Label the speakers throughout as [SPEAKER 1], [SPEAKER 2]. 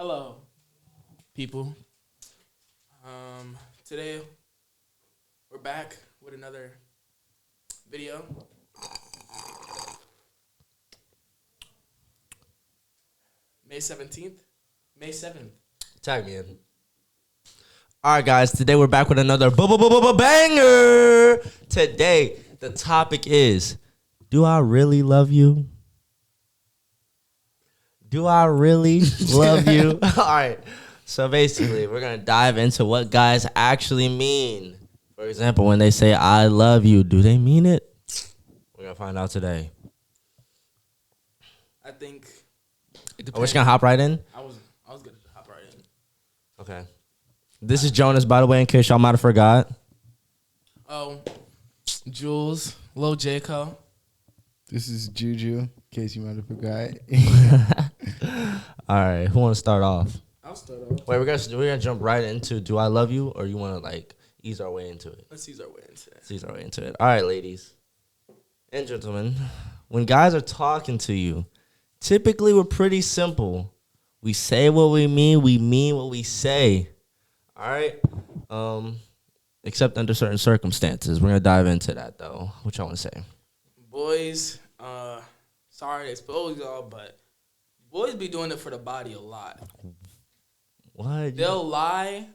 [SPEAKER 1] Hello, people. Today we're back with another video. May 17th. May 7th.
[SPEAKER 2] Tag me in. All right, guys. Today we're back with another banger. Today the topic is: do I really love you? Do I really love you? All right. So basically, we're gonna dive into what guys actually mean. For example, when they say "I love you," do they mean it? We're gonna find out today.
[SPEAKER 1] I think.
[SPEAKER 2] We're just gonna hop right in.
[SPEAKER 1] I was gonna hop right in.
[SPEAKER 2] Okay. This is Jonas, by the way, in case y'all might have forgot.
[SPEAKER 1] Oh, Jules, Lil J-Co.
[SPEAKER 3] This is Juju, in case you might have forgot.
[SPEAKER 2] All right, who want to start off?
[SPEAKER 1] I'll start off.
[SPEAKER 2] Wait, we're gonna jump right into "Do I love you," or you want to like ease our way into it?
[SPEAKER 1] Let's ease our way into it.
[SPEAKER 2] Let's ease our way into it. All right, ladies and gentlemen, when guys are talking to you, typically we're pretty simple. We say what we mean what we say. All right, except under certain circumstances. We're gonna dive into that though. What y'all want to say?
[SPEAKER 1] Boys, sorry to expose y'all, but boys be doing it for the body a lot.
[SPEAKER 2] What?
[SPEAKER 1] They'll lie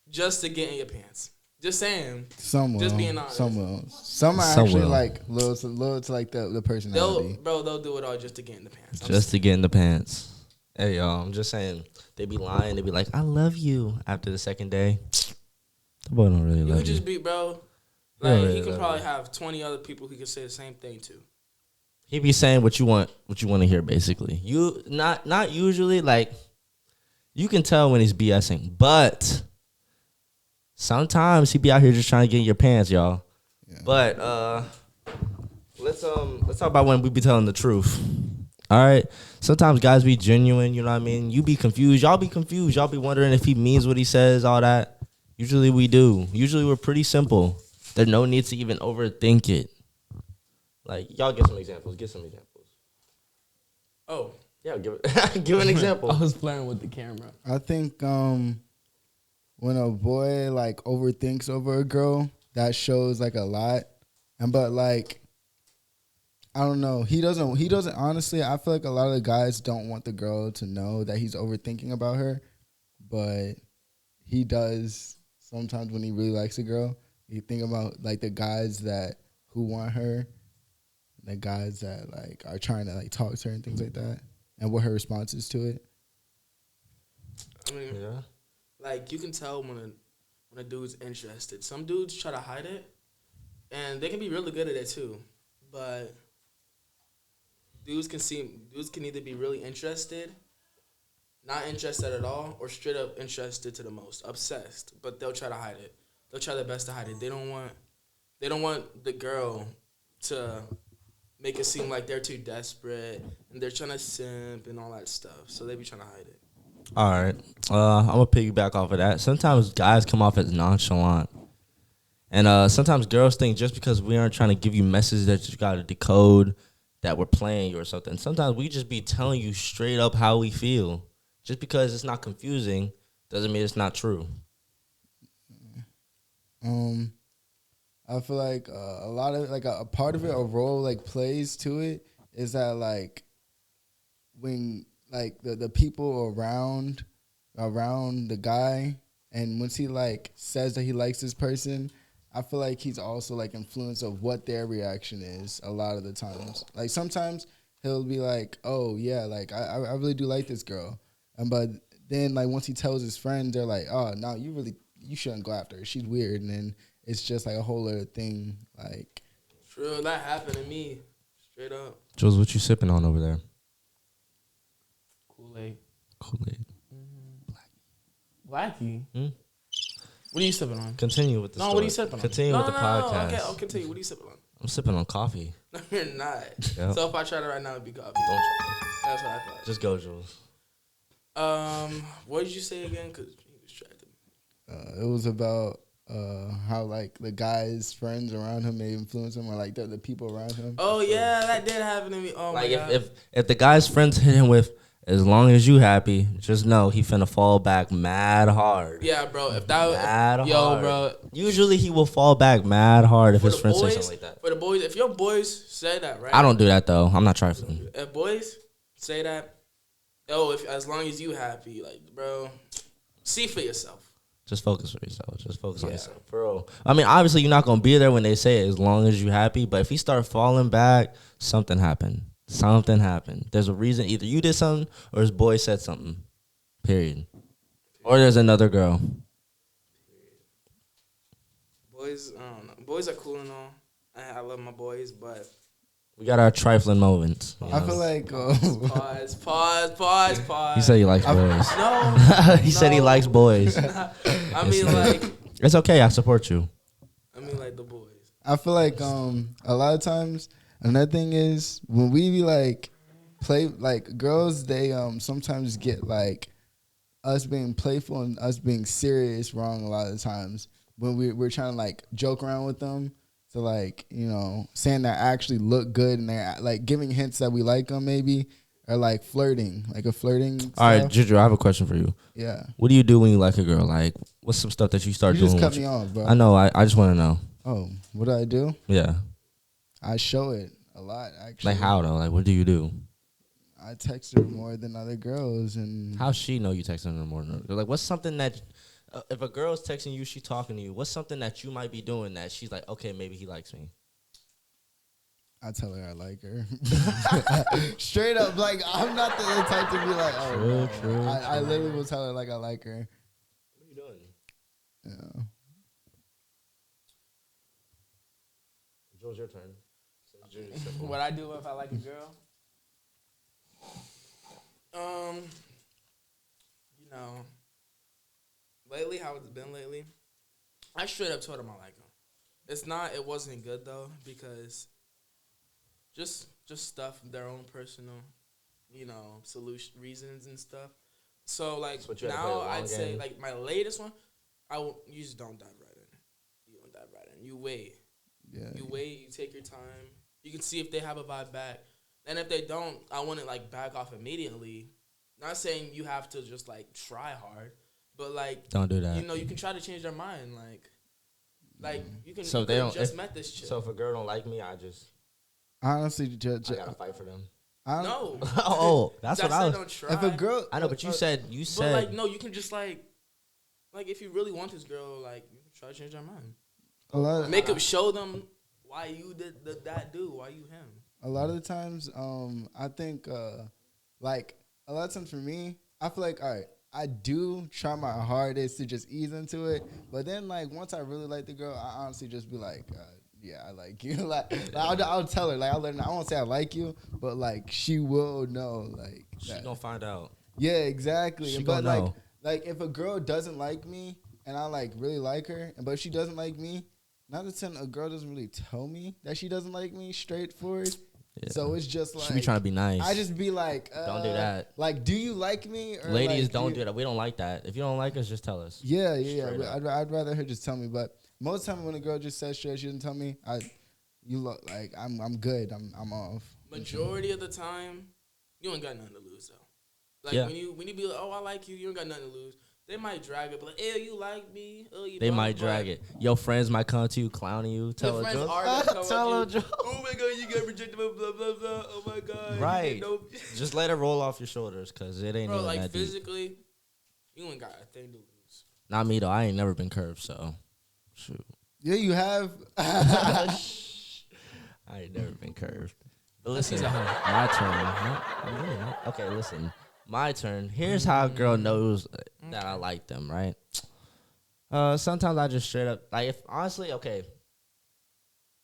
[SPEAKER 1] just to get in your pants. Just saying.
[SPEAKER 3] Some will.
[SPEAKER 1] Just being honest.
[SPEAKER 3] Some will. Some are
[SPEAKER 2] Some
[SPEAKER 3] actually
[SPEAKER 2] will.
[SPEAKER 3] like little to like the personality.
[SPEAKER 1] They'll do it all just to get in the pants.
[SPEAKER 2] Just to get in the pants. Hey, y'all, I'm just saying. They be lying. They be like, "I love you." After the second day, the boy don't really
[SPEAKER 1] You
[SPEAKER 2] love
[SPEAKER 1] could just
[SPEAKER 2] you.
[SPEAKER 1] be, bro.
[SPEAKER 2] Yeah,
[SPEAKER 1] Like,
[SPEAKER 2] yeah,
[SPEAKER 1] he can
[SPEAKER 2] yeah.
[SPEAKER 1] probably have 20 other people he could say the same thing to.
[SPEAKER 2] He be saying what you want to hear, basically. You not usually, like, you can tell when he's BSing, but sometimes he be out here just trying to get in your pants, y'all.
[SPEAKER 3] Yeah.
[SPEAKER 2] But let's talk about when we be telling the truth. All right. Sometimes guys be genuine, you know what I mean? You be confused. Y'all be confused. Y'all be wondering if he means what he says, all that. Usually we do. Usually we're pretty simple. There's no need to even overthink it. Like, y'all get some examples. Get some examples.
[SPEAKER 1] Oh.
[SPEAKER 2] Yeah, give an example.
[SPEAKER 1] I was playing with the camera.
[SPEAKER 3] I think when a boy like overthinks over a girl, that shows like a lot. But like, I don't know. He doesn't honestly, I feel like a lot of the guys don't want the girl to know that he's overthinking about her. But he does sometimes when he really likes a girl. You think about like the guys who want her, the guys that like are trying to like talk to her and things like that, and what her response is to it.
[SPEAKER 1] I mean,
[SPEAKER 2] Yeah.
[SPEAKER 1] like, you can tell when a dude's interested. Some dudes try to hide it, and they can be really good at it too. But dudes can either be really interested, not interested at all, or straight up interested to the most, obsessed. But they'll try to hide it. They'll try their best to hide it. They don't want the girl to make it seem like they're too desperate and they're trying to simp and all that stuff. So they be trying to hide it.
[SPEAKER 2] All right. I'm going to piggyback off of that. Sometimes guys come off as nonchalant. And sometimes girls think just because we aren't trying to give you messages that you got to decode that we're playing you or something. Sometimes we just be telling you straight up how we feel. Just because it's not confusing doesn't mean it's not true.
[SPEAKER 3] I feel like a lot of like a part of it, a role like plays to it is that like when like the people around the guy, and once he like says that he likes this person, I feel like he's also like influenced of what their reaction is a lot of the times. Like sometimes he'll be like, "Oh yeah, like I really do like this girl," but then like once he tells his friends, they're like, "Oh no, you shouldn't go after her. She's weird," and then it's just like a whole other thing. Like,
[SPEAKER 1] True, that happened to me. Straight up.
[SPEAKER 2] Jules, what you sipping on over there?
[SPEAKER 1] Kool-Aid.
[SPEAKER 2] Kool-Aid.
[SPEAKER 1] Blackie?
[SPEAKER 2] Hmm?
[SPEAKER 1] What are you sipping on?
[SPEAKER 2] Continue with the story.
[SPEAKER 1] What are you sipping on?
[SPEAKER 2] Continue with the podcast.
[SPEAKER 1] Okay, I'll continue. What are you sipping on?
[SPEAKER 2] I'm sipping on coffee.
[SPEAKER 1] No, you're not.
[SPEAKER 2] Yep.
[SPEAKER 1] So if I tried it right now, it'd be coffee.
[SPEAKER 2] Don't try.
[SPEAKER 1] That's what I thought.
[SPEAKER 2] Just go, Jules.
[SPEAKER 1] What did you say again? Because you distracted me.
[SPEAKER 3] it was about how like the guy's friends around him may influence him, or like the people around him.
[SPEAKER 1] Oh yeah, that did happen to me. Oh
[SPEAKER 2] Like
[SPEAKER 1] my god.
[SPEAKER 2] if the guy's friends hit him with, As long as you happy, just know he finna fall back mad hard.
[SPEAKER 1] Yeah, bro. If that,
[SPEAKER 2] Mad
[SPEAKER 1] yo,
[SPEAKER 2] hard.
[SPEAKER 1] bro.
[SPEAKER 2] Usually he will fall back mad hard if
[SPEAKER 1] For
[SPEAKER 2] his
[SPEAKER 1] the
[SPEAKER 2] friends say
[SPEAKER 1] boys,
[SPEAKER 2] something like that.
[SPEAKER 1] for the boys, if your boys say that, right?
[SPEAKER 2] I don't do that though. I'm not trifling.
[SPEAKER 1] If boys say that, oh, if as long as you happy, like, bro, see for yourself.
[SPEAKER 2] Just focus on yourself. Just focus on
[SPEAKER 1] Yeah.
[SPEAKER 2] yourself, bro. I mean, obviously you're not gonna be there when they say it as long as you happy. But if he start falling back, something happened. Something happened. There's a reason. Either you did something or his boy said something. Period. Or there's another girl.
[SPEAKER 1] Boys, I don't know. Boys are cool and all. I love my boys, but
[SPEAKER 2] We got our trifling moments. you
[SPEAKER 3] I
[SPEAKER 2] know?
[SPEAKER 3] feel like
[SPEAKER 1] pause.
[SPEAKER 2] He said he likes boys.
[SPEAKER 1] No,
[SPEAKER 2] He said he likes boys.
[SPEAKER 1] I mean, like,
[SPEAKER 2] It's okay. I support you.
[SPEAKER 1] like the boys.
[SPEAKER 3] I feel like a lot of times another thing is when we be like play like girls, they sometimes get like us being playful and us being serious wrong a lot of the times when we're trying to like joke around with them. So like, you know, saying that actually look good and they're like giving hints that we like them maybe, or like flirting, like a flirting stuff.
[SPEAKER 2] All right, Juju, I have a question for you.
[SPEAKER 3] Yeah.
[SPEAKER 2] What do you do when you like a girl? Like, what's some stuff that you start
[SPEAKER 3] You
[SPEAKER 2] doing?
[SPEAKER 3] just cut
[SPEAKER 2] with
[SPEAKER 3] me off, bro.
[SPEAKER 2] I know. I just want to know.
[SPEAKER 3] Oh, what do I do?
[SPEAKER 2] Yeah.
[SPEAKER 3] I show it a lot actually.
[SPEAKER 2] Like how though? Like what do you do?
[SPEAKER 3] I text her more than other girls and
[SPEAKER 2] How she know you texting her more than her? Like what's something that if a girl's texting you, she talking to you. What's something that you might be doing that she's like, okay, maybe he likes me.
[SPEAKER 3] I tell her I like her. Straight up, like I'm not the type to be like, oh,
[SPEAKER 2] True,
[SPEAKER 3] no.
[SPEAKER 2] true,
[SPEAKER 3] I literally will tell her like I like her.
[SPEAKER 2] What are you doing?
[SPEAKER 3] Yeah.
[SPEAKER 2] Joe's your turn.
[SPEAKER 1] What I do if I like a girl? You know, lately, how it's been lately, I straight up told him I like him. It wasn't good though, because just stuff, their own personal, you know, solution reasons and stuff. So like
[SPEAKER 2] So you had to play
[SPEAKER 1] now
[SPEAKER 2] a long
[SPEAKER 1] I'd say
[SPEAKER 2] game.
[SPEAKER 1] like my latest one, you just don't dive right in. You don't dive right in. You wait.
[SPEAKER 3] Yeah.
[SPEAKER 1] You wait. You take your time. You can see if they have a vibe back. And if they don't, I wouldn't like back off immediately. Not saying you have to just like try hard, but like
[SPEAKER 2] Don't do that.
[SPEAKER 1] you know, you can try to change their mind. Like you can.
[SPEAKER 2] So
[SPEAKER 1] you
[SPEAKER 2] they
[SPEAKER 1] could've
[SPEAKER 2] don't-
[SPEAKER 1] just
[SPEAKER 2] if-
[SPEAKER 1] met this chick.
[SPEAKER 2] So if a girl don't like me, I
[SPEAKER 3] Honestly,
[SPEAKER 2] gotta fight for them.
[SPEAKER 1] no,
[SPEAKER 2] Oh, that's what I was.
[SPEAKER 1] Don't try.
[SPEAKER 3] If a girl,
[SPEAKER 2] I know, but you said
[SPEAKER 1] But like no, you can just like if you really want this girl, like you can try to change their mind.
[SPEAKER 3] a lot,
[SPEAKER 1] Make them show them why you did that dude, why you him.
[SPEAKER 3] a lot of the times, I think, like a lot of times for me, I feel like, all right, I do try my hardest to just ease into it, but then like once I really like the girl, I honestly just be like, yeah, I like you. like I'll tell her, like I'll let her know. I won't say I like you, but like she will know, like
[SPEAKER 2] She's
[SPEAKER 3] that.
[SPEAKER 2] gonna find out.
[SPEAKER 3] Yeah, exactly.
[SPEAKER 2] She
[SPEAKER 3] But
[SPEAKER 2] gonna know.
[SPEAKER 3] like if a girl doesn't like me and I like really like her, but if she doesn't like me, not to ten, a girl doesn't really tell me that she doesn't like me straightforward.
[SPEAKER 2] Yeah.
[SPEAKER 3] So it's just like
[SPEAKER 2] She be trying to be nice.
[SPEAKER 3] I just be like,
[SPEAKER 2] Don't do that.
[SPEAKER 3] Like, do you like me? Or
[SPEAKER 2] Ladies,
[SPEAKER 3] like,
[SPEAKER 2] don't do that. We don't like that. If you don't like us, just tell us.
[SPEAKER 3] Yeah.
[SPEAKER 2] Straight up.
[SPEAKER 3] I'd rather her just tell me. But most time when a girl just says straight, she doesn't tell me. You look like I'm good. I'm off.
[SPEAKER 1] Majority of the time, you ain't got nothing to lose though. Like
[SPEAKER 2] Yeah.
[SPEAKER 1] when you be like, oh, I like you, you ain't got nothing to lose. They might drag it, but like, ew, you like me. Oh, you
[SPEAKER 2] They
[SPEAKER 1] don't,
[SPEAKER 2] might
[SPEAKER 1] but
[SPEAKER 2] drag it. Your friends might come to you, clowning you, tell
[SPEAKER 1] Your
[SPEAKER 2] a
[SPEAKER 1] friends
[SPEAKER 2] joke.
[SPEAKER 1] are gonna come
[SPEAKER 2] Tell a
[SPEAKER 1] up to you.
[SPEAKER 2] joke.
[SPEAKER 1] Oh my god, you got rejected, blah blah blah blah. Oh my god, you
[SPEAKER 2] Right.
[SPEAKER 1] didn't know.
[SPEAKER 2] Just let it roll off your shoulders, cause it ain't
[SPEAKER 1] Bro,
[SPEAKER 2] even
[SPEAKER 1] like
[SPEAKER 2] that deep.
[SPEAKER 1] physically, you ain't got a thing to lose.
[SPEAKER 2] Not me though. I ain't never been curved, so shoot.
[SPEAKER 3] Yeah, you have.
[SPEAKER 2] I ain't never been curved. But listen, my turn. No, I'm really not. Okay, listen. My turn. Here's how a girl knows that I like them, right? Sometimes I just straight up, like, if honestly, okay,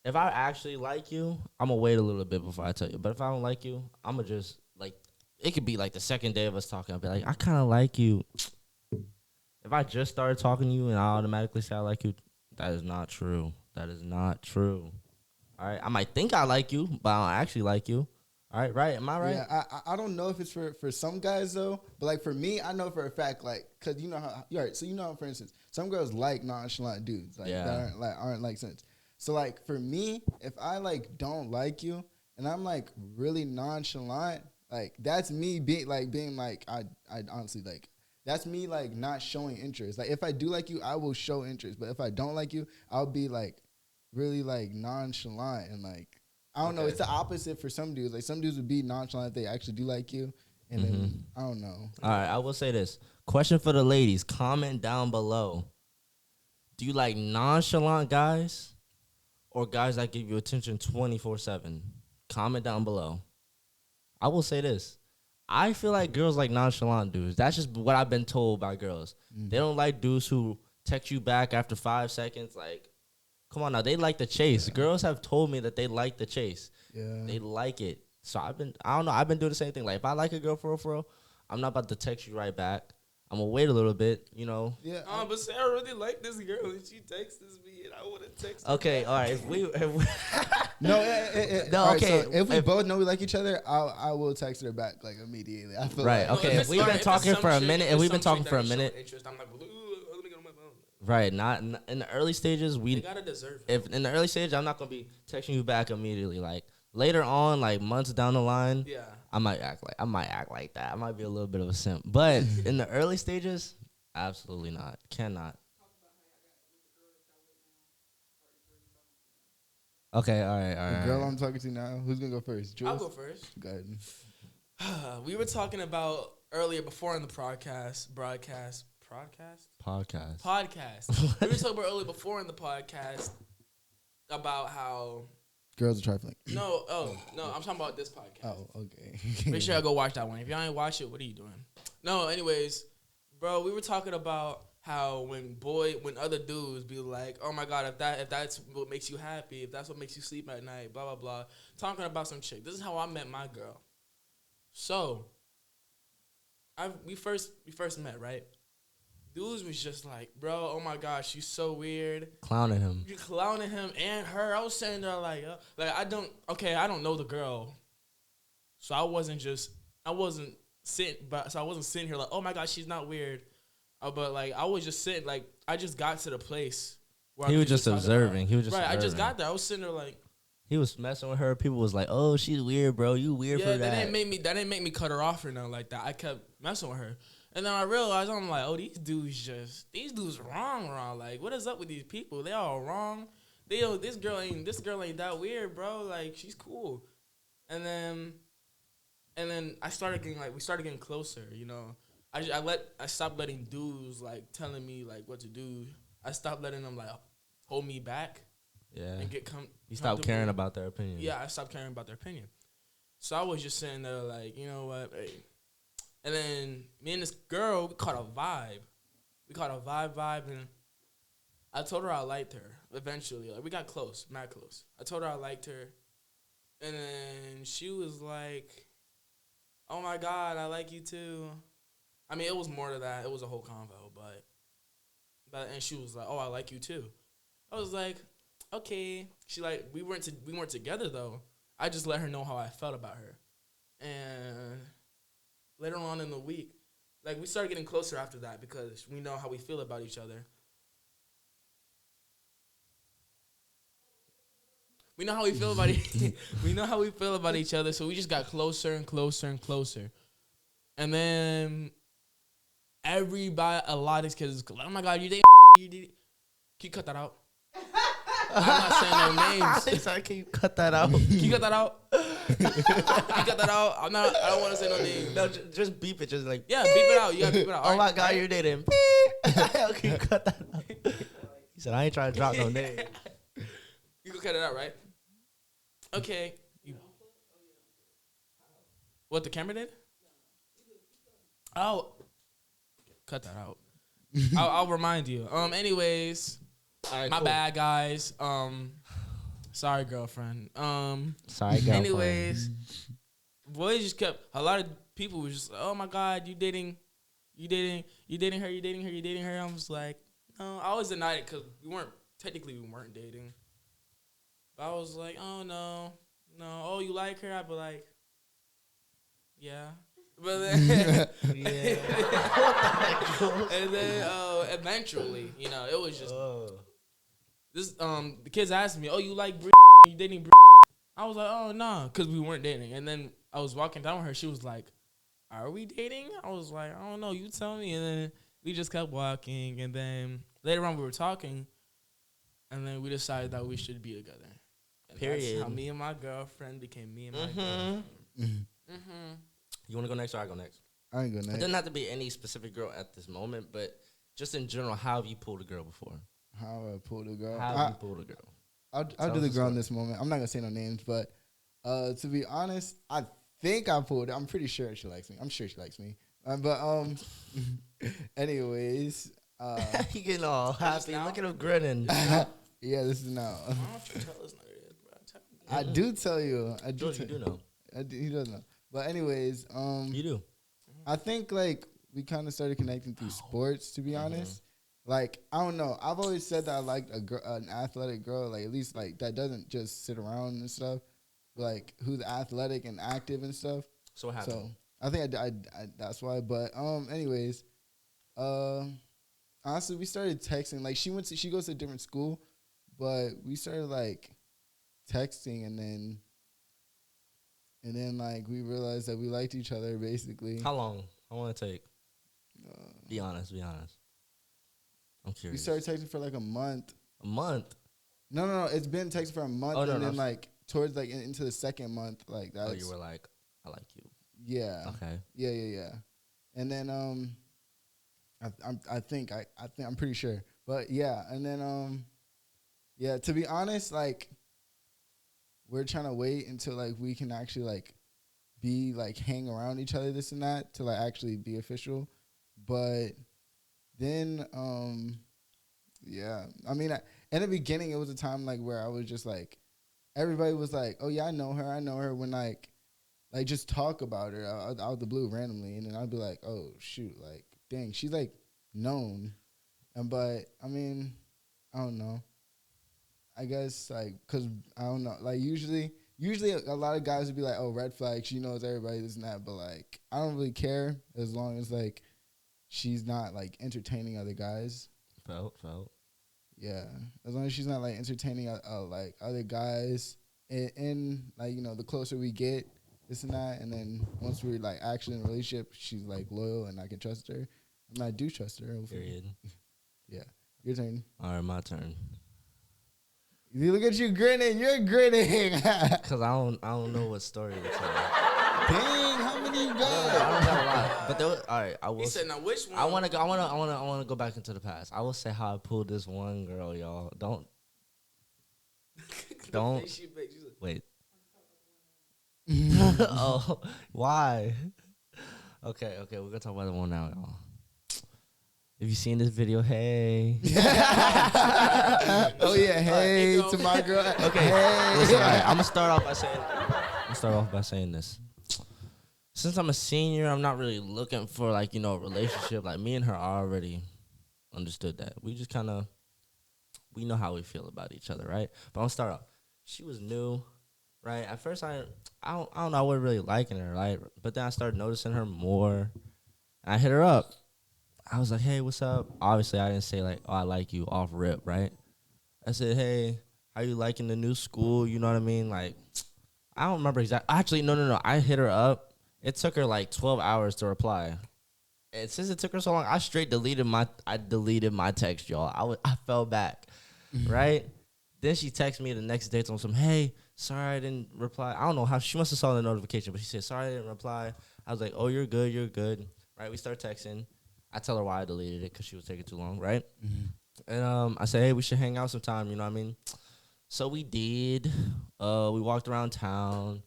[SPEAKER 2] if I actually like you, I'm going to wait a little bit before I tell you. But if I don't like you, I'm going to just, like, it could be like the second day of us talking. I'll be like, I kind of like you. If I just started talking to you and I automatically say I like you, that is not true. That is not true. All right, I might think I like you, but I don't actually like you. All right, right? Am I right?
[SPEAKER 3] Yeah, I don't know if it's for some guys though, but like for me, I know for a fact, like, cause you know how you're right. So you know, how, for instance, some girls like nonchalant dudes, like
[SPEAKER 2] Yeah.
[SPEAKER 3] that aren't like sense. So like for me, if I like don't like you and I'm like really nonchalant, Like that's me being like I honestly like that's me like not showing interest. Like if I do like you, I will show interest. But if I don't like you, I'll be like really like nonchalant and like I don't know. It's the opposite for some dudes. Like some dudes would be nonchalant if they actually do like you, and then I don't know.
[SPEAKER 2] All right, I will say this. Question for the ladies. Comment down below. Do you like nonchalant guys or guys that give you attention 24/7? Comment down below. I will say this. I feel like girls like nonchalant dudes. That's just what I've been told by girls. They don't like dudes who text you back after 5 seconds. Like, come on now. They like the chase. Girls have told me that they like the chase.
[SPEAKER 3] Yeah.
[SPEAKER 2] They like it. So I don't know. I've been doing the same thing. Like, if I like a girl for real, I'm not about to text you right back. I'm going to wait a little bit, you know.
[SPEAKER 3] Yeah.
[SPEAKER 1] But Sarah really liked this girl, and she texts me, and I would have texted
[SPEAKER 2] Okay,
[SPEAKER 1] her.
[SPEAKER 2] all right. If we
[SPEAKER 3] No,
[SPEAKER 2] No,
[SPEAKER 3] all
[SPEAKER 2] okay,
[SPEAKER 3] So if we
[SPEAKER 2] if-
[SPEAKER 3] both know we like each other, I will text her back like immediately. I feel
[SPEAKER 2] Right,
[SPEAKER 3] like,
[SPEAKER 2] okay. If we've been talking for a minute, and we've been talking for a minute.
[SPEAKER 1] Interest, I'm like, ooh, let me get on my phone.
[SPEAKER 2] Right, not in the early stages.
[SPEAKER 1] They gotta deserve it.
[SPEAKER 2] If in the early stage, I'm not gonna be texting you back immediately. Like later on, like months down the line,
[SPEAKER 1] Yeah.
[SPEAKER 2] I might act like that. I might be a little bit of a simp. But in the early stages, absolutely not. Cannot. Okay, all right.
[SPEAKER 3] the girl I'm talking to now. Who's gonna go first?
[SPEAKER 1] I'll
[SPEAKER 3] Jules?
[SPEAKER 1] go first.
[SPEAKER 3] Go ahead.
[SPEAKER 1] We were talking about earlier before in the podcast. We were talking about earlier before in the podcast about how
[SPEAKER 3] Girls are trifling.
[SPEAKER 1] no, I'm talking about this podcast.
[SPEAKER 3] Oh, okay.
[SPEAKER 1] Make sure y'all go watch that one. If y'all ain't watch it, what are you doing? No, anyways, bro, we were talking about how when other dudes be like, oh my god, if that's what makes you happy, if that's what makes you sleep at night, blah blah blah, talking about some chick. This is how I met my girl. So, we first met, right? Dudes was just like, bro, oh my gosh, she's so weird.
[SPEAKER 2] Clowning him.
[SPEAKER 1] You clowning him and her. I was sitting there like I don't know the girl, so I wasn't sitting here like, oh my gosh, she's not weird, but like I was just sitting like I just got to the place where
[SPEAKER 2] He
[SPEAKER 1] I
[SPEAKER 2] was
[SPEAKER 1] could
[SPEAKER 2] just
[SPEAKER 1] talk
[SPEAKER 2] observing.
[SPEAKER 1] about-
[SPEAKER 2] He was just
[SPEAKER 1] right. I just
[SPEAKER 2] observing.
[SPEAKER 1] got there. I was sitting there like,
[SPEAKER 2] He was messing with her. People was like, "Oh, she's weird, bro. You weird
[SPEAKER 1] yeah,
[SPEAKER 2] for
[SPEAKER 1] that
[SPEAKER 2] that."
[SPEAKER 1] didn't make me cut her off or nothing like that. I kept messing with her, and then I realized I'm like, oh, these dudes wrong. Like, what is up with these people? They all wrong. This girl ain't that weird, bro. Like, she's cool. And then we started getting closer. You know, I stopped letting dudes like telling me like what to do. I stopped letting them like hold me back.
[SPEAKER 2] Yeah.
[SPEAKER 1] And
[SPEAKER 2] You stopped caring about their opinion.
[SPEAKER 1] Yeah, I stopped caring about their opinion. So I was just sitting there like, you know what, hey. And then me and this girl, we caught a vibe. And I told her I liked her eventually. Like, we got close, mad close. I told her I liked her. And then she was like, oh my God, I like you too. I mean, it was more to that. It was a whole convo, and she was like, oh, I like you too. I was like, okay. She like, we weren't together though. I just let her know how I felt about her. And later on in the week, like, we started getting closer after that because we know how we feel about each other. We know how we feel about each other, so we just got closer and closer and closer. And then a lot of kids, oh my God, you did. Can you cut that out? I'm not saying no names.
[SPEAKER 2] Sorry, can you cut that out?
[SPEAKER 1] Can you cut that out? I don't want to say no names.
[SPEAKER 2] No, just beep it. Just like,
[SPEAKER 1] Yeah, beep it out. You gotta beep it out.
[SPEAKER 2] oh
[SPEAKER 1] All
[SPEAKER 2] my
[SPEAKER 1] right.
[SPEAKER 2] God, you're dating. Can you cut that out? He said, I ain't trying to drop no name.
[SPEAKER 1] You can cut it out, right? Okay. What the camera did? Oh, cut that out. I'll remind you. Anyways,
[SPEAKER 2] Right,
[SPEAKER 1] my
[SPEAKER 2] cool.
[SPEAKER 1] bad, guys. Sorry, girlfriend.
[SPEAKER 2] Sorry, girlfriend.
[SPEAKER 1] Anyways, boys just kept. A lot of people was just like, oh my God, you dating her. I was like, no. I was denied it because we weren't dating. But I was like, oh no. Oh, you like her? I'd be like, yeah. But then,
[SPEAKER 2] Yeah.
[SPEAKER 1] and then eventually, you know, it was just this. The kids asked me, oh, you like Brie? You dating Brie? I was like, oh no, because we weren't dating. And then I was walking down with her. She was like, "Are we dating?" I was like, "I don't know. You tell me." And then we just kept walking. And then later on, we were talking. And then we decided that we should be together. And
[SPEAKER 2] Period.
[SPEAKER 1] That's how me and my girlfriend became me and my
[SPEAKER 2] Mm-hmm.
[SPEAKER 1] girlfriend.
[SPEAKER 3] Mm-hmm.
[SPEAKER 2] You want to go next or I go next?
[SPEAKER 3] I ain't gonna.
[SPEAKER 2] It doesn't have to be any specific girl at this moment, but just in general, how have you pulled a girl before?
[SPEAKER 3] How I pulled a girl.
[SPEAKER 2] How have you pulled a girl?
[SPEAKER 3] I'll
[SPEAKER 2] Tell
[SPEAKER 3] do the
[SPEAKER 2] us a
[SPEAKER 3] girl in
[SPEAKER 2] story.
[SPEAKER 3] this moment. I'm not gonna say no names, but to be honest, I think I pulled it. I'm pretty sure she likes me. I'm sure she likes me. Anyways,
[SPEAKER 2] You getting all happy?
[SPEAKER 1] now?
[SPEAKER 2] Look at him grinning.
[SPEAKER 3] yeah, this is now.
[SPEAKER 1] Why don't you tell us none of this, bro? Tell me.
[SPEAKER 3] I do tell you. I do.
[SPEAKER 2] George, you do know.
[SPEAKER 3] He does know. But anyways,
[SPEAKER 2] You do.
[SPEAKER 3] I think like we kind of started connecting through sports. To be honest, like I don't know. I've always said that I liked an athletic girl, like at least like that doesn't just sit around and stuff, like who's athletic and active and stuff.
[SPEAKER 2] So what happened?
[SPEAKER 3] So I think I that's why. But anyways, honestly, we started texting. Like she goes to a different school, but we started like texting, and then like we realized that we liked each other basically.
[SPEAKER 2] How long? I want to take. Be honest. I'm curious.
[SPEAKER 3] We started texting for like a month.
[SPEAKER 2] A month.
[SPEAKER 3] No. It's been texting for a month, and then like towards like into the second month, like that's.
[SPEAKER 2] Oh, you were like, I like you.
[SPEAKER 3] Yeah.
[SPEAKER 2] Okay.
[SPEAKER 3] Yeah. And then I think I'm pretty sure, but yeah, and then yeah. To be honest, like we're trying to wait until like we can actually like be like hang around each other, this and that, to like actually be official, but then yeah, I mean in the beginning it was a time like where I was just like everybody was like, oh yeah, I know her when like just talk about her out of the blue randomly, and then I'd be like, oh shoot, like dang, she's like known, but I mean I don't know, I guess like because I don't know, like usually a lot of guys would be like, oh, red flag, she knows everybody, this and that, but like I don't really care as long as like she's not like entertaining other guys.
[SPEAKER 2] Felt.
[SPEAKER 3] Yeah, as long as she's not like entertaining like other guys, and like the closer we get, this and that, and then once we're like actually in a relationship, she's like loyal and I can trust her. I mean, I do trust her.
[SPEAKER 2] Period.
[SPEAKER 3] Yeah, your turn.
[SPEAKER 2] All right, my turn.
[SPEAKER 3] You look at you grinning. You're grinning.
[SPEAKER 2] Cause I don't know what story to tell.
[SPEAKER 3] Dang, how many you
[SPEAKER 2] I
[SPEAKER 3] got?
[SPEAKER 2] don't got a lot, but there was, all right. I will.
[SPEAKER 1] He said, "Now which one?"
[SPEAKER 2] I want to go back into the past. I will say how I pulled this one girl, y'all. Don't wait. Oh, why? Okay, we're gonna talk about the one now, y'all. If you seen this video, hey.
[SPEAKER 3] Oh yeah, hey to my girl.
[SPEAKER 2] Okay,
[SPEAKER 3] hey.
[SPEAKER 2] listen, all right, I'm gonna start off by saying this. Since I'm a senior, I'm not really looking for like a relationship. Like me and her already understood that. We just we know how we feel about each other, right? But I'm gonna start off. She was new, right? At first, I don't know. I wasn't really liking her, right? But then I started noticing her more. I hit her up. I was like, hey, what's up? Obviously, I didn't say like, oh, I like you off rip, right? I said, hey, how you liking the new school? You know what I mean? Like, I don't remember exactly. Actually, no. I hit her up. It took her like 12 hours to reply. And since it took her so long, I deleted my text, y'all. I fell back, right? Then she texted me the next day on some, hey, sorry I didn't reply. I don't know how. She must have saw the notification, but she said, sorry I didn't reply. I was like, oh, you're good. Right? We start texting. I tell her why I deleted it because she was taking too long, right? Mm-hmm. And I said, hey, we should hang out sometime, you know what I mean? So we did. We walked around town,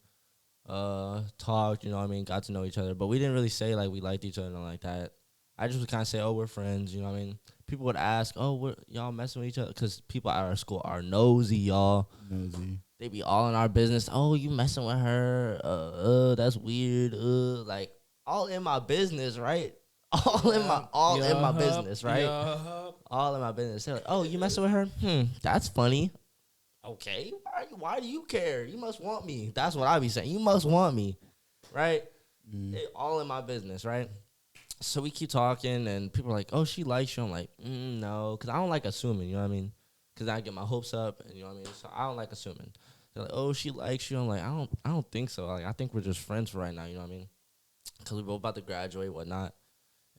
[SPEAKER 2] talked, you know what I mean, got to know each other. But we didn't really say, like, we liked each other and like that. I just would kind of say, oh, we're friends, you know what I mean? People would ask, oh, y'all messing with each other? Because people at our school are nosy, y'all.
[SPEAKER 3] Nosy.
[SPEAKER 2] They be all in our business. Oh, you messing with her? That's weird. Like, all in my business, right? All in my business, right? All in my business. They're like, oh, you messing with her? That's funny. Okay, why do you care? You must want me. That's what I be saying. You must want me, right? They all in my business, right? So we keep talking, and people are like, oh, she likes you. I'm like, no, because I don't like assuming, you know what I mean? Because I get my hopes up, and you know what I mean? So I don't like assuming. They're like, oh, she likes you. I'm like, I don't think so. Like, I think we're just friends for right now. You know what I mean? Because we're both about to graduate, whatnot.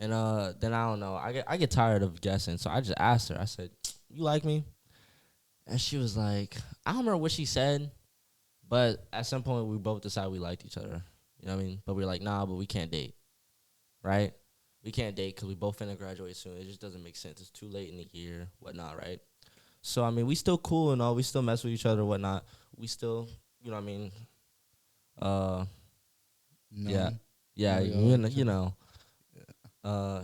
[SPEAKER 2] And then I don't know. I get tired of guessing, so I just asked her. I said, "You like me?" And she was like, I don't remember what she said, but at some point we both decided we liked each other. You know what I mean? But we were like, nah, but we can't date, right? We can't date because we both finna graduate soon. It just doesn't make sense. It's too late in the year, whatnot, right? So I mean, we still cool and all. We still mess with each other, whatnot. We still, you know what I mean?
[SPEAKER 3] No.
[SPEAKER 2] Yeah, you know.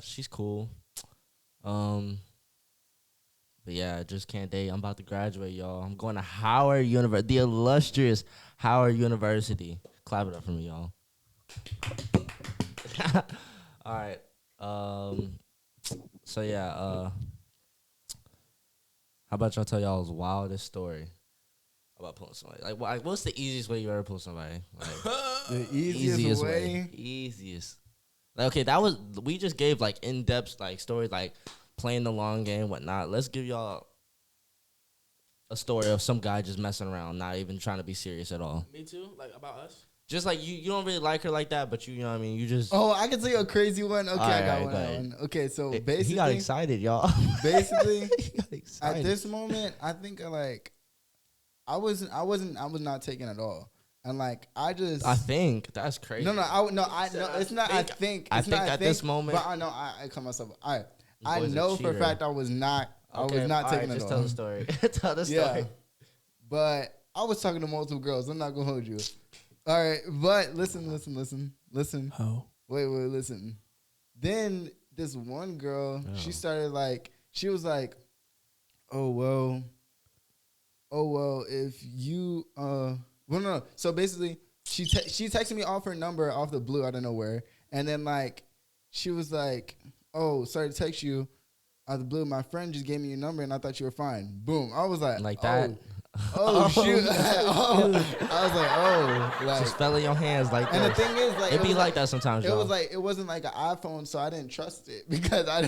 [SPEAKER 2] She's cool. But yeah, just can't date. I'm about to graduate, y'all. I'm going to Howard University, the illustrious Howard University. Clap it up for me, y'all. All right. So yeah, how about y'all tell y'all's wildest story about pulling somebody? Like, what's the easiest way you ever pull somebody? Like,
[SPEAKER 3] The easiest way.
[SPEAKER 2] Easiest. Like, okay, we just gave like in-depth like stories, like playing the long game, whatnot. Let's give y'all a story of some guy just messing around, not even trying to be serious at all.
[SPEAKER 1] Me too. Like about us.
[SPEAKER 2] Just like you don't really like her like that, but you know what I mean. You just
[SPEAKER 3] I can tell you a crazy one. Okay, I got
[SPEAKER 2] right,
[SPEAKER 3] one. Okay, so basically,
[SPEAKER 2] he got excited, y'all.
[SPEAKER 3] Basically,
[SPEAKER 2] he got excited.
[SPEAKER 3] at this moment, I think I was not taken at all, and like I
[SPEAKER 2] think that's crazy.
[SPEAKER 3] No, it's not. I think
[SPEAKER 2] at this moment,
[SPEAKER 3] but I know I cut myself. I
[SPEAKER 2] Boy's a
[SPEAKER 3] know for a
[SPEAKER 2] cheater.
[SPEAKER 3] fact I was not.
[SPEAKER 2] Okay,
[SPEAKER 3] I was not taken
[SPEAKER 2] right,
[SPEAKER 3] at
[SPEAKER 2] just
[SPEAKER 3] all.
[SPEAKER 2] tell the story. Tell the story.
[SPEAKER 3] Yeah, but I was talking to multiple girls. I'm not gonna hold you. All right, but listen.
[SPEAKER 1] Oh.
[SPEAKER 3] Wait, listen. Then this one girl, she started like, she was like, oh well, if you no. So basically, she texted me off her number off the blue out of nowhere, and then like, she was like, oh, sorry to text you out of the blue. My friend just gave me your number, and I thought you were fine. Boom. I was like
[SPEAKER 2] that.
[SPEAKER 3] Oh shoot! I was like, oh, like,
[SPEAKER 2] just fell in your hands like that.
[SPEAKER 3] And the thing is, like,
[SPEAKER 2] it be like that sometimes.
[SPEAKER 3] It was like it wasn't like an iPhone, so I didn't trust it because I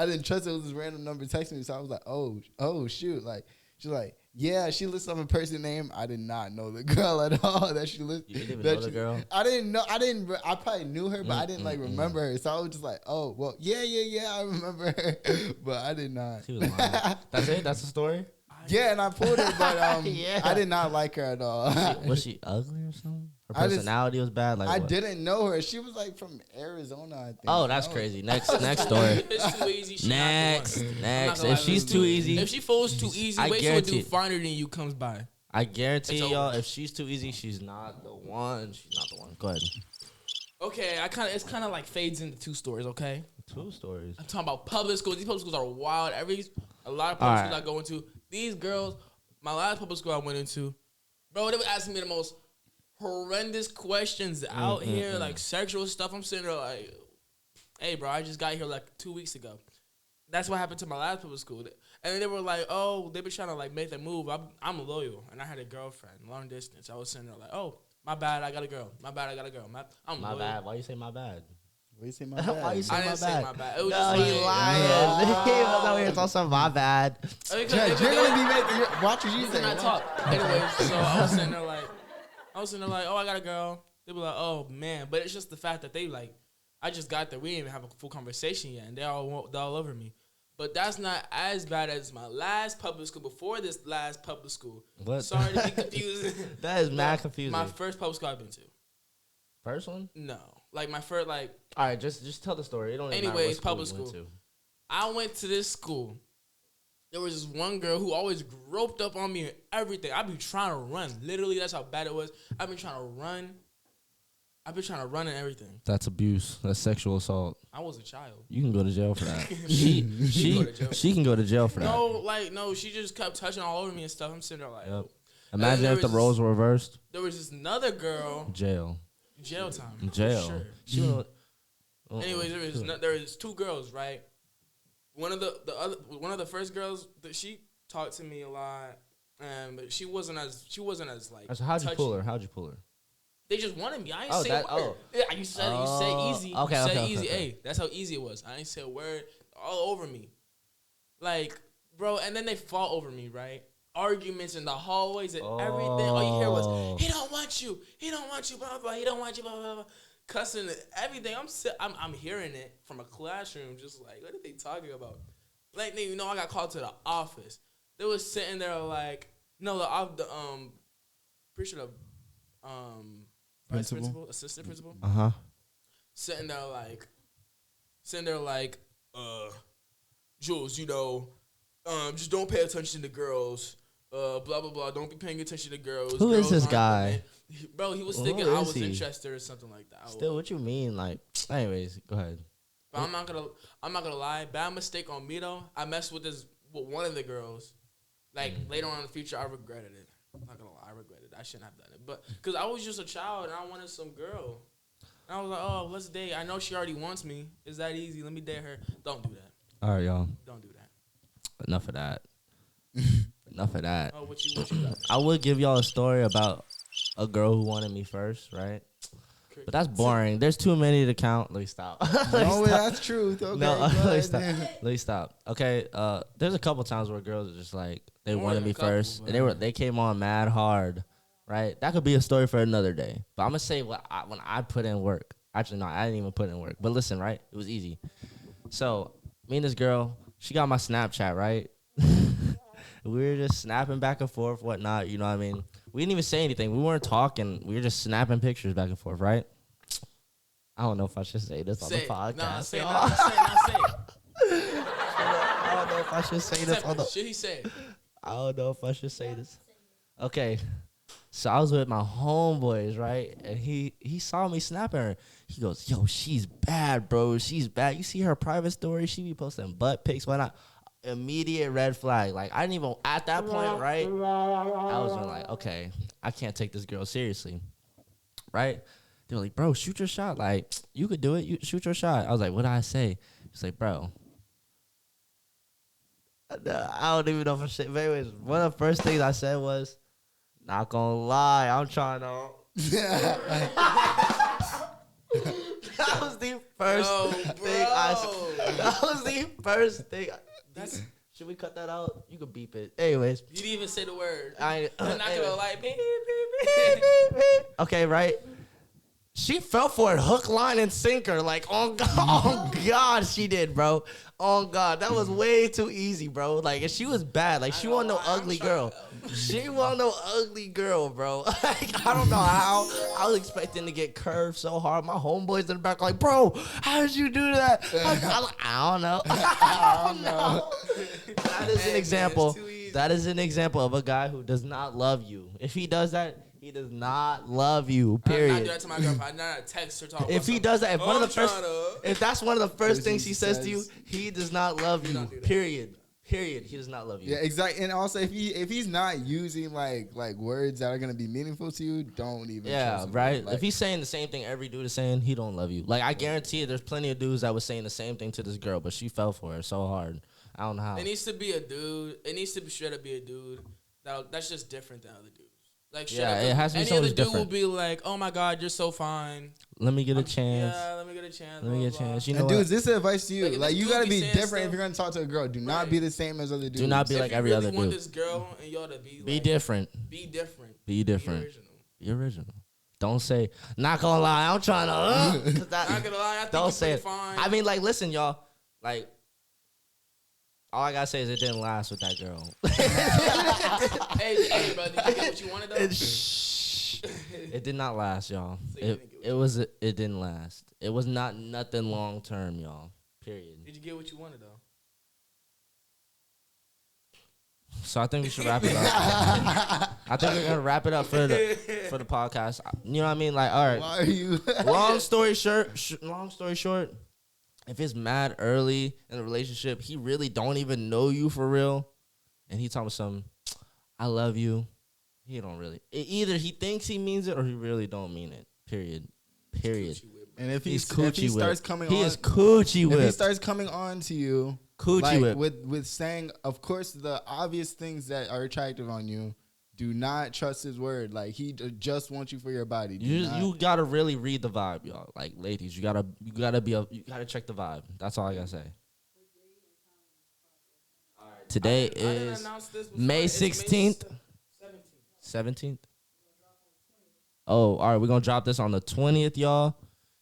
[SPEAKER 3] didn't trust it. It was this random number texting me, so I was like, oh shoot! Like she's like, yeah, she listed off a person name. I did not know the girl at all that she listed.
[SPEAKER 2] You didn't even know the girl.
[SPEAKER 3] I didn't know. I probably knew her, but I didn't like remember her. So I was just like, oh well, yeah, I remember her, but I did not.
[SPEAKER 2] She was lying. That's it. That's the story.
[SPEAKER 3] Yeah, and I pulled her, but
[SPEAKER 2] yeah.
[SPEAKER 3] I did not like her at all.
[SPEAKER 2] Was she ugly or something? Her personality was bad. Like
[SPEAKER 3] I
[SPEAKER 2] what?
[SPEAKER 3] didn't know her. She was like from Arizona, I think.
[SPEAKER 2] Oh, that's crazy. Next story.
[SPEAKER 1] It's too easy. She
[SPEAKER 2] Next.
[SPEAKER 1] Not
[SPEAKER 2] If she's too easy,
[SPEAKER 1] if she falls too easy, wait till a dude finer than you comes by.
[SPEAKER 2] I guarantee y'all, if she's too easy, she's not the one. She's not the one. Go ahead.
[SPEAKER 1] Okay, it's kind of like fades into two stories. Okay,
[SPEAKER 2] two stories.
[SPEAKER 1] I'm talking about public schools. These public schools are wild. A lot of public schools I go into. These girls, my last public school I went into, bro, they were asking me the most horrendous questions out here, like sexual stuff. I'm sitting there like, hey, bro, I just got here like 2 weeks ago. That's what happened to my last public school. And then they were like, oh, they been trying to like make that move. I'm loyal, and I had a girlfriend, long distance. I was sitting there like, oh, my bad, I got a girl. My bad, I got a girl. I'm
[SPEAKER 2] my
[SPEAKER 1] loyal.
[SPEAKER 2] bad. Why you say my bad?
[SPEAKER 3] Why you say my bad?
[SPEAKER 2] Why you say
[SPEAKER 1] I
[SPEAKER 2] my
[SPEAKER 1] didn't
[SPEAKER 2] bad?
[SPEAKER 1] say my bad. It was
[SPEAKER 2] No,
[SPEAKER 1] just
[SPEAKER 2] he
[SPEAKER 1] like,
[SPEAKER 2] lying. He was over here talking about my bad.
[SPEAKER 3] You're gonna be making. Watch what you say.
[SPEAKER 1] I talk. Anyways, so I was sitting there like, oh, I got a girl. They were like, oh man, but it's just the fact that they like, I just got there. We didn't even have a full conversation yet, and they're all over me. But that's not as bad as my last public school. Before this last public school,
[SPEAKER 2] What?
[SPEAKER 1] Sorry to be confusing.
[SPEAKER 2] That is mad confusing.
[SPEAKER 1] My first public school I've been to.
[SPEAKER 2] First one?
[SPEAKER 1] No, like my first like.
[SPEAKER 2] All right, just tell the story. It don't even matter what
[SPEAKER 1] Anyways,
[SPEAKER 2] school
[SPEAKER 1] public
[SPEAKER 2] you went
[SPEAKER 1] school.
[SPEAKER 2] to.
[SPEAKER 1] I went to this school. There was this one girl who always groped up on me and everything. I've been trying to run. Literally, that's how bad it was. I've been trying to run and everything.
[SPEAKER 2] That's abuse. That's sexual assault.
[SPEAKER 1] I was a child.
[SPEAKER 2] You can go to jail for that. She can go to jail for that.
[SPEAKER 1] No, she just kept touching all over me and stuff. I'm sitting there like,
[SPEAKER 2] Yep. Imagine if the roles were reversed.
[SPEAKER 1] There was this another girl.
[SPEAKER 2] Jail
[SPEAKER 1] Time.
[SPEAKER 2] jail.
[SPEAKER 1] For sure.
[SPEAKER 2] She would-
[SPEAKER 1] Anyways, there was two girls, right? One of the first girls that she talked to me a lot, but she wasn't as like.
[SPEAKER 2] So how'd you pull
[SPEAKER 1] touchy.
[SPEAKER 2] her? How'd you pull her?
[SPEAKER 1] They just wanted me. I ain't say a word. Yeah, you said easy.
[SPEAKER 2] Okay,
[SPEAKER 1] you said
[SPEAKER 2] okay,
[SPEAKER 1] easy.
[SPEAKER 2] okay.
[SPEAKER 1] Hey, that's how easy it was. I ain't say a word. All over me, like, bro. And then they fall over me, right? arguments in the hallways and everything. All you hear was, he don't want you, blah, blah, blah, he don't want you, blah, blah, blah. Cussing and everything. I'm hearing it from a classroom, just like, what are they talking about? Like, you know, I got called to the office. They was sitting there like, no, pretty sure the vice principal, assistant principal. Sitting there like, Jules, you know, just don't pay attention to girls. Blah blah blah. Don't be paying attention to girls.
[SPEAKER 2] Who
[SPEAKER 1] girls
[SPEAKER 2] is this guy?
[SPEAKER 1] Bro, he was thinking I was interested or something like that.
[SPEAKER 2] Still, what you mean? Like, anyways, go ahead.
[SPEAKER 1] But I'm not gonna lie. Bad mistake on me though. I messed with one of the girls. Like later on in the future, I regretted it. I'm not gonna lie, I regretted it. I shouldn't have done it. But because I was just a child and I wanted some girl. And I was like, oh, let's date. I know she already wants me. It's that easy. Let me date her. Don't do that.
[SPEAKER 2] All right, y'all.
[SPEAKER 1] Don't do that.
[SPEAKER 2] Enough of that. Enough of that.
[SPEAKER 1] Oh, what you got?
[SPEAKER 2] I would give y'all a story about a girl who wanted me first, right? But that's boring. There's too many to count. Let me stop.
[SPEAKER 3] No, that's truth. Okay,
[SPEAKER 2] no, let me stop. Okay, there's a couple times where girls are just like, they wanted me first, and they came on mad hard, right? That could be a story for another day. But I'm gonna say when I put in work. Actually, no, I didn't even put in work. But listen, right? It was easy. So me and this girl, she got my Snapchat, right? We were just snapping back and forth, whatnot. You know what I mean? We didn't even say anything. We weren't talking. We were just snapping pictures back and forth, right? I don't know if I should say this on the podcast.
[SPEAKER 1] Nah, say it.
[SPEAKER 2] I don't know if I should say this on the.
[SPEAKER 1] Should he say it?
[SPEAKER 2] I don't know if I should say this. Okay. So I was with my homeboys, right? And he saw me snapping her. He goes, yo, she's bad, bro. She's bad. You see her private story? She be posting butt pics, whatnot. Immediate red flag. Like, I didn't even, at that point, right? I was like, okay, I can't take this girl seriously, right? They were like, bro, shoot your shot. Like, you could do it. You shoot your shot. I was like, what did I say? He's like, bro, I don't even know if I should. But anyways, one of the first things I said was, not gonna lie, I'm trying to. That was the first thing I said. That was the first thing. Should we cut that out? You could beep it. Anyways.
[SPEAKER 1] You didn't even say the word.
[SPEAKER 2] I'm
[SPEAKER 1] not gonna lie. Beep,
[SPEAKER 2] okay, right? She fell for it hook, line, and sinker. Like, oh God, she did, bro. Oh, God. That was way too easy, bro. Like, and she was bad. Like, she wasn't no ugly girl. She wasn't no ugly girl, bro. Like, I don't know how. I was expecting to get curved so hard. My homeboys in the back like, bro, how did you do that? I don't know. I don't know. That is an example. That is an example of a guy who does not love you. If he does that, he does not love you. Period.
[SPEAKER 1] I'm not doing that to my girlfriend. I'm not text her talking.
[SPEAKER 2] If he does that, if that's one of the first things he says to you, he does not love you. Period. He does not love you.
[SPEAKER 3] Yeah, exactly. And also, if he's not using like words that are gonna be meaningful to you, don't even.
[SPEAKER 2] Yeah, right. Like, if he's saying the same thing every dude is saying, he don't love you. Like, I guarantee you, there's plenty of dudes that was saying the same thing to this girl, but she fell for it so hard. I don't know how.
[SPEAKER 1] It needs to be a dude. It needs to be straight up be a dude that's just different than other dudes. Like,
[SPEAKER 2] yeah, it has to be
[SPEAKER 1] any other dude
[SPEAKER 2] different.
[SPEAKER 1] will be like, "Oh my God, you're so fine.
[SPEAKER 2] Let me get a chance.
[SPEAKER 1] Yeah, let me get a chance.
[SPEAKER 2] Let me get a chance. You know,
[SPEAKER 3] and dudes, this is advice to you. Like, you gotta be different
[SPEAKER 1] stuff.
[SPEAKER 3] if you're gonna talk to a girl. Do not be the same as other dudes.
[SPEAKER 2] Do not be like every other dude.
[SPEAKER 1] If you really want this girl and y'all to be like,
[SPEAKER 2] different.
[SPEAKER 1] Be different.
[SPEAKER 2] Be different.
[SPEAKER 1] Be original.
[SPEAKER 2] Be original. Don't say, not gonna lie, I'm trying to.
[SPEAKER 1] Not gonna lie, I think
[SPEAKER 2] don't say it.
[SPEAKER 1] Fine.
[SPEAKER 2] I mean, like, listen, y'all. Like, all I gotta say is it didn't last with that girl.
[SPEAKER 1] hey, bro, did you get what you wanted though?
[SPEAKER 2] It did not last, y'all.
[SPEAKER 1] So
[SPEAKER 2] It didn't last. It was not nothing long term, y'all. Period.
[SPEAKER 1] Did you get what you wanted though?
[SPEAKER 2] So I think we should wrap it up. I think we're gonna wrap it up for the podcast. You know what I mean? Like, all right.
[SPEAKER 3] Why are you?
[SPEAKER 2] Long story short, if it's mad early in the relationship, he really don't even know you for real, and he talking some, I love you. He don't really. Either he thinks he means it or he really don't mean it. Period.
[SPEAKER 3] And if he
[SPEAKER 2] coochie
[SPEAKER 3] starts coming
[SPEAKER 2] he
[SPEAKER 3] on,
[SPEAKER 2] is coochie whip.
[SPEAKER 3] If he starts coming on to you,
[SPEAKER 2] coochie
[SPEAKER 3] like,
[SPEAKER 2] whip
[SPEAKER 3] with saying, of course, the obvious things that are attractive on you. Do not trust his word. Like, he just wants you for your body.
[SPEAKER 2] You gotta really read the vibe, y'all. Like, ladies, you gotta check the vibe. That's all I gotta say. All right, Today
[SPEAKER 1] I didn't
[SPEAKER 2] is
[SPEAKER 1] announce this before.
[SPEAKER 2] May
[SPEAKER 1] It's
[SPEAKER 2] 16th. 17th. Oh, all right. We're gonna drop this on the 20th, y'all.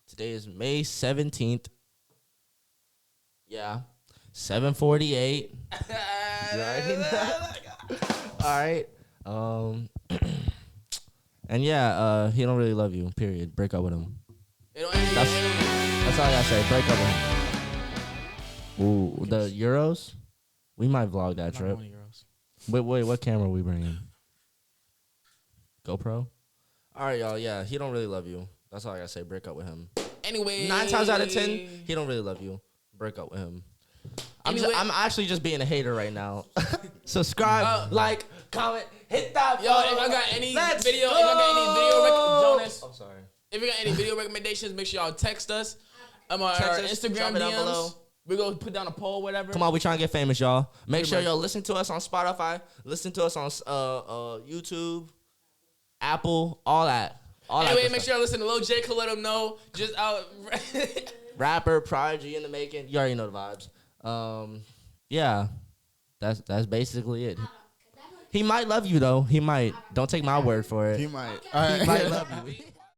[SPEAKER 2] Today is May 17th. Yeah, 7:48. You already know. All right. And yeah, he don't really love you. Period. Break up with him. That's all I gotta say. Break up with him. Ooh, the Euros. We might vlog that trip. Wait, what camera we bringing? GoPro. All right, y'all. Yeah, he don't really love you. That's all I gotta say. Break up with him.
[SPEAKER 1] Anyway,
[SPEAKER 2] 9 times out of 10, he don't really love you. Break up with him. I'm actually just being a hater right now. Subscribe, like, comment, hit that.
[SPEAKER 1] Yo, if I got any video, Jonas.
[SPEAKER 2] I'm sorry.
[SPEAKER 1] If you got any video recommendations, make sure y'all text us. Our Instagram
[SPEAKER 2] drop it down
[SPEAKER 1] DMs.
[SPEAKER 2] below.
[SPEAKER 1] We're gonna put down a poll, whatever.
[SPEAKER 2] Come on, we trying to get famous, y'all. Make sure y'all listen to us on Spotify, listen to us on YouTube, Apple, all that.
[SPEAKER 1] Anyway, make sure you listen to Lil J. Let him know. Just out.
[SPEAKER 2] Rapper, Prodigy in the making. You already know the vibes. Yeah, that's basically it. He might love you though. He might. Don't take my word for it.
[SPEAKER 3] He might.
[SPEAKER 2] He might love you.